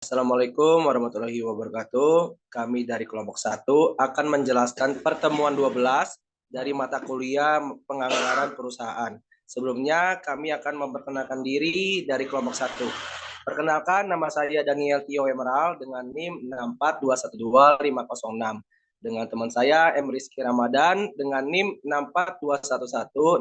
Assalamualaikum warahmatullahi wabarakatuh. Kami dari kelompok 1 akan menjelaskan pertemuan 12 dari mata kuliah penganggaran perusahaan. Sebelumnya kami akan memperkenalkan diri dari kelompok 1. Perkenalkan, nama saya Daniel Tio Emerald dengan NIM 64212-506. Dengan teman saya M. Rizky Ramadan dengan NIM 64211-686.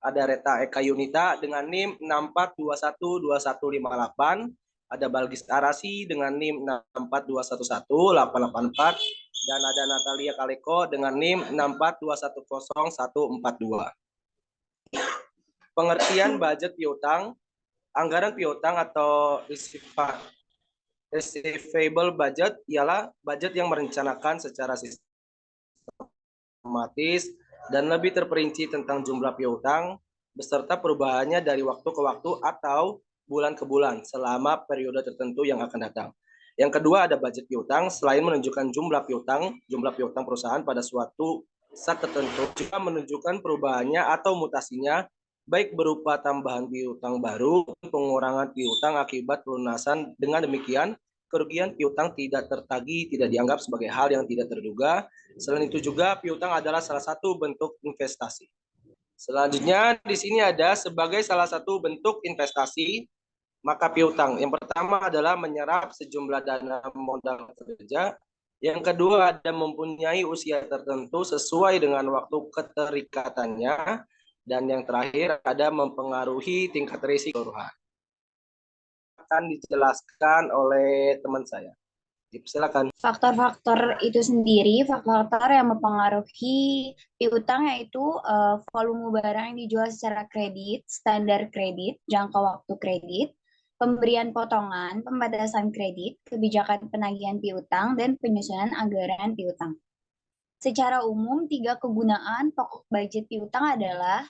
Ada Reta Eka Yunita dengan NIM 64212-2158. Ada Balgis Arasi dengan NIM 64211-884. Dan ada Natalia Kaleko dengan NIM 64210-142. Pengertian budget piutang. Anggaran piutang atau receivable budget ialah budget yang merencanakan secara sistematis dan lebih terperinci tentang jumlah piutang beserta perubahannya dari waktu ke waktu atau bulan ke bulan selama periode tertentu yang akan datang. Yang kedua ada budget piutang. Selain menunjukkan jumlah piutang perusahaan pada suatu saat tertentu, juga menunjukkan perubahannya atau mutasinya, baik berupa tambahan piutang baru, pengurangan piutang akibat pelunasan. Dengan demikian, kerugian piutang tidak tertagih, tidak dianggap sebagai hal yang tidak terduga. Selain itu juga piutang adalah salah satu bentuk investasi. Selanjutnya di sini ada sebagai salah satu bentuk investasi, maka piutang. Yang pertama adalah menyerap sejumlah dana modal kerja. Yang kedua ada mempunyai usia tertentu sesuai dengan waktu keterikatannya. Dan yang terakhir ada mempengaruhi tingkat risiko keseluruhan. Akan dijelaskan oleh teman saya. Silakan. Faktor-faktor itu sendiri, faktor-faktor yang mempengaruhi piutang yaitu volume barang yang dijual secara kredit, standar kredit, jangka waktu kredit, pemberian potongan, pembatasan kredit, kebijakan penagihan piutang, dan penyusunan anggaran piutang. Secara umum, 3 kegunaan pokok budget piutang adalah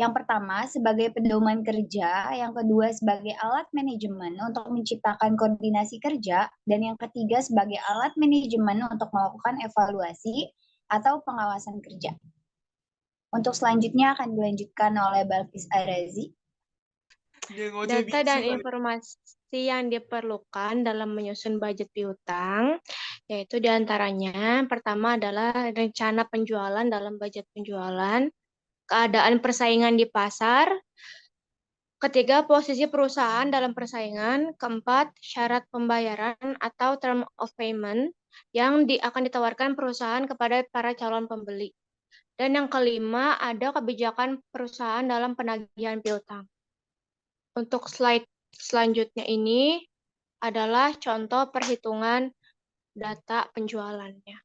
yang pertama sebagai pedoman kerja, yang kedua sebagai alat manajemen untuk menciptakan koordinasi kerja, dan yang ketiga sebagai alat manajemen untuk melakukan evaluasi atau pengawasan kerja. Untuk selanjutnya akan dilanjutkan oleh Balkis Arazi. Data dan informasi yang diperlukan dalam menyusun budget piutang, yaitu diantaranya pertama adalah rencana penjualan dalam budget penjualan, keadaan persaingan di pasar, ketiga posisi perusahaan dalam persaingan, keempat syarat pembayaran atau term of payment yang akan ditawarkan perusahaan kepada para calon pembeli, dan yang kelima ada kebijakan perusahaan dalam penagihan piutang. Untuk slide selanjutnya ini adalah contoh perhitungan data penjualannya.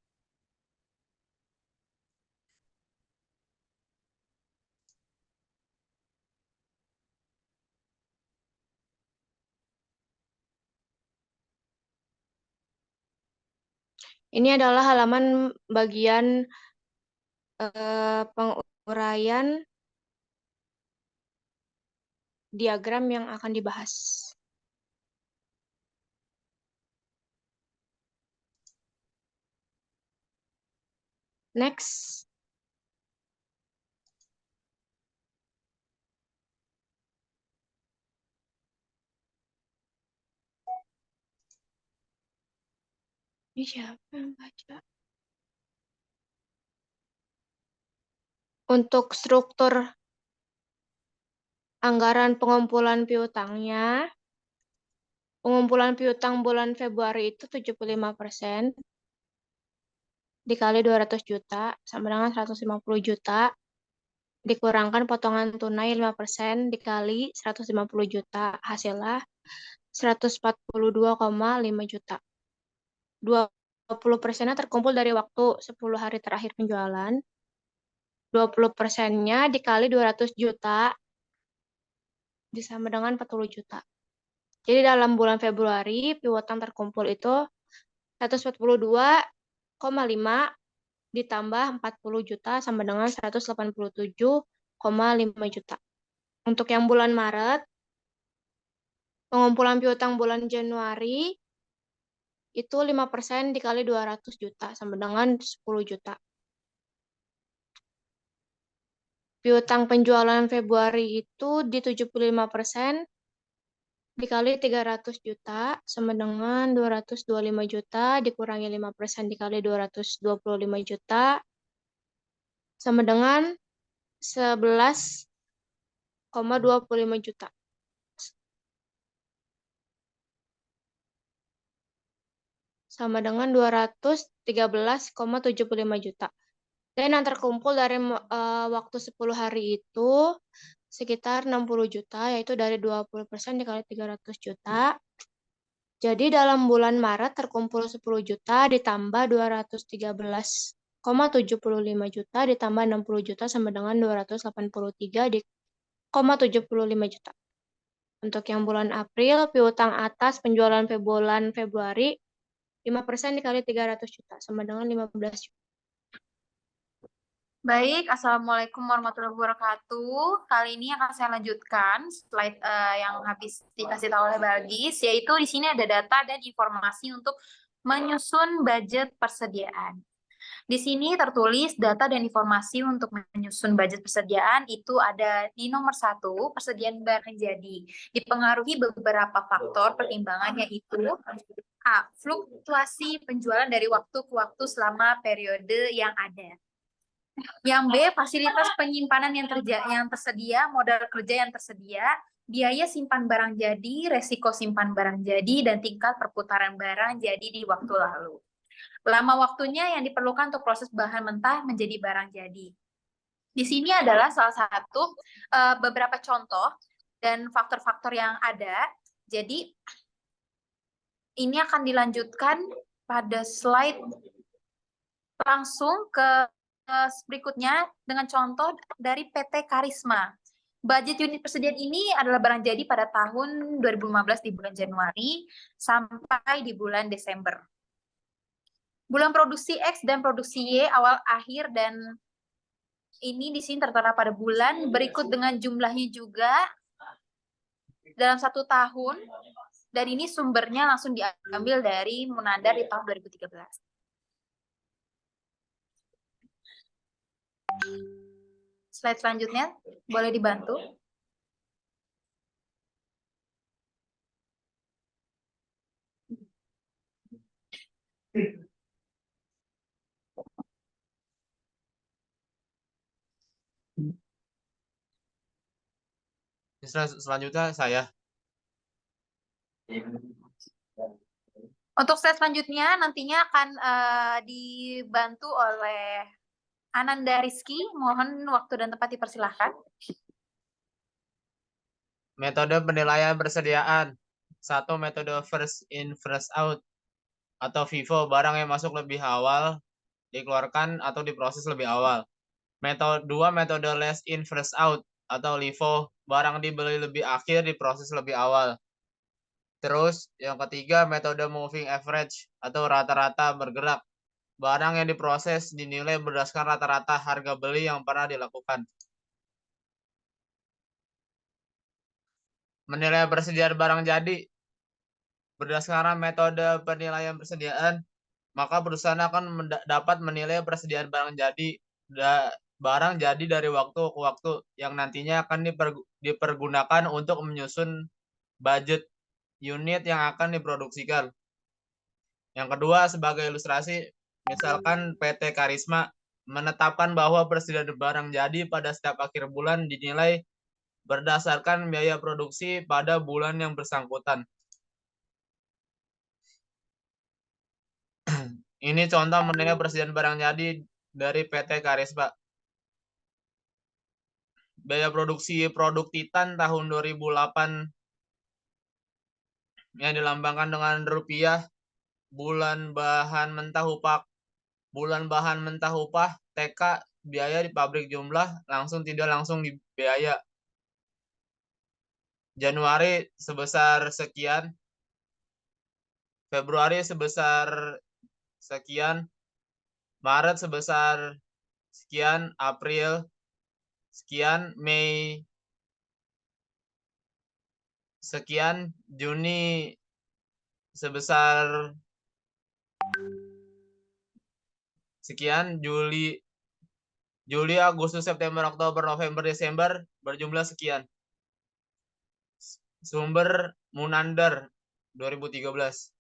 Ini adalah halaman bagian penguraian diagram yang akan dibahas. Next. Ini siapa yang baca? Untuk struktur anggaran pengumpulan piutangnya, pengumpulan piutang bulan Februari itu 75%, dikali 200 juta, sama dengan 150 juta, dikurangkan potongan tunai 5%, dikali 150 juta, hasilnya 142,5 juta. 20%-nya terkumpul dari waktu 10 hari terakhir penjualan, 20%-nya dikali 200 juta, sama dengan 40 juta. Jadi dalam bulan Februari, piutang terkumpul itu 142,5 ditambah 40 juta sama dengan 187,5 juta. Untuk yang bulan Maret, pengumpulan piutang bulan Januari itu 5% dikali 200 juta sama dengan 10 juta. Piutang penjualan Februari itu di 75%, dikali 300 juta sama dengan 225 juta dikurangi 5% dikali 225 juta sama dengan 11,25 juta. Sama dengan 213,75 juta. Dan yang terkumpul dari waktu 10 hari itu sekitar 60 juta, yaitu dari 20% dikali 300 juta. Jadi dalam bulan Maret terkumpul 10 juta ditambah 213,75 juta ditambah 60 juta sama dengan 283,75 juta. Untuk yang bulan April, piutang atas penjualan bulan Februari 5% dikali 300 juta sama dengan 15 juta. Baik, Assalamualaikum warahmatullahi wabarakatuh. Kali ini akan saya lanjutkan slide yang habis dikasih tahu oleh Balgis, yaitu di sini ada data dan informasi untuk menyusun budget persediaan. Di sini tertulis data dan informasi untuk menyusun budget persediaan itu ada di nomor 1, persediaan barang jadi. Dipengaruhi beberapa faktor pertimbangan yaitu A. Fluktuasi penjualan dari waktu ke waktu selama periode yang ada. Yang B, fasilitas penyimpanan yang tersedia, modal kerja yang tersedia, biaya simpan barang jadi, resiko simpan barang jadi, dan tingkat perputaran barang jadi di waktu lalu. Lama waktunya yang diperlukan untuk proses bahan mentah menjadi barang jadi. Di sini adalah salah satu beberapa contoh dan faktor-faktor yang ada. Jadi, ini akan dilanjutkan pada slide langsung ke berikutnya dengan contoh dari PT Karisma. Budget unit persediaan ini adalah barang jadi pada tahun 2015 di bulan Januari sampai di bulan Desember. Bulan produksi X dan produksi Y awal akhir dan ini di sini tertera pada bulan berikut dengan jumlahnya juga dalam 1 tahun. Dan ini sumbernya langsung diambil dari Munadar di tahun 2013. Slide selanjutnya, boleh dibantu. Selanjutnya saya. Untuk slide selanjutnya nantinya akan dibantu oleh Ananda Rizky, mohon waktu dan tempat dipersilahkan. Metode penilaian persediaan. 1. Metode first in first out atau FIFO, barang yang masuk lebih awal dikeluarkan atau diproses lebih awal. Metode 2. Metode last in first out atau LIFO, barang dibeli lebih akhir diproses lebih awal. Terus yang ketiga metode moving average atau rata-rata bergerak. Barang yang diproses dinilai berdasarkan rata-rata harga beli yang pernah dilakukan. Menilai persediaan barang jadi. Berdasarkan metode penilaian persediaan, maka perusahaan akan dapat menilai persediaan barang jadi dari waktu ke waktu yang nantinya akan dipergunakan untuk menyusun budget unit yang akan diproduksikan. Yang kedua, sebagai ilustrasi, misalkan PT Karisma menetapkan bahwa persediaan barang jadi pada setiap akhir bulan dinilai berdasarkan biaya produksi pada bulan yang bersangkutan. Ini contoh menilai persediaan barang jadi dari PT Karisma. Biaya produksi produk Titan tahun 2008 yang dilambangkan dengan rupiah, bulan bahan mentah TK, biaya di pabrik jumlah langsung tidak langsung di biaya. Januari sebesar sekian, Februari sebesar sekian, Maret sebesar sekian, April sekian, Mei sekian, Juni sebesar sekian, Juli, Agustus, September, Oktober, November, Desember berjumlah sekian. Sumber Munandar 2013.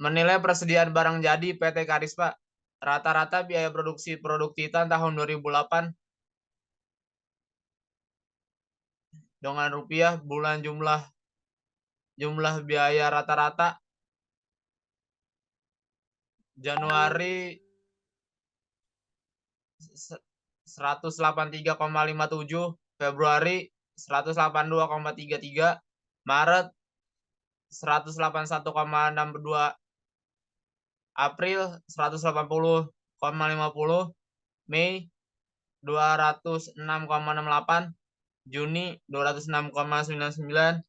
Menilai persediaan barang jadi PT Karispa. Rata-rata biaya produksi produk Titan tahun 2008 dengan rupiah bulan jumlah biaya rata-rata Januari 183,57, Februari 182,33, Maret 181,62, April 180,50, Mei 206,68, Juni 206,99,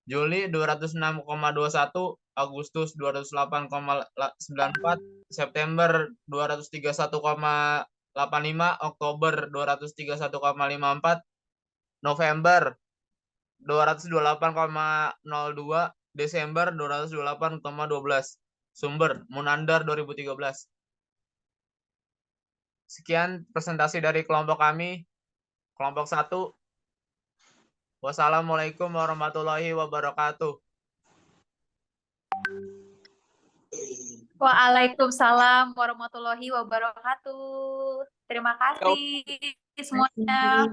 Juli 206,21, Agustus 208,94, September 231,85, Oktober 231,54, November 228,02, Desember 228,12. Sumber Munandar 2013. Sekian presentasi dari kelompok kami. Kelompok 1. Wassalamualaikum warahmatullahi wabarakatuh. Waalaikumsalam warahmatullahi wabarakatuh. Terima kasih semuanya.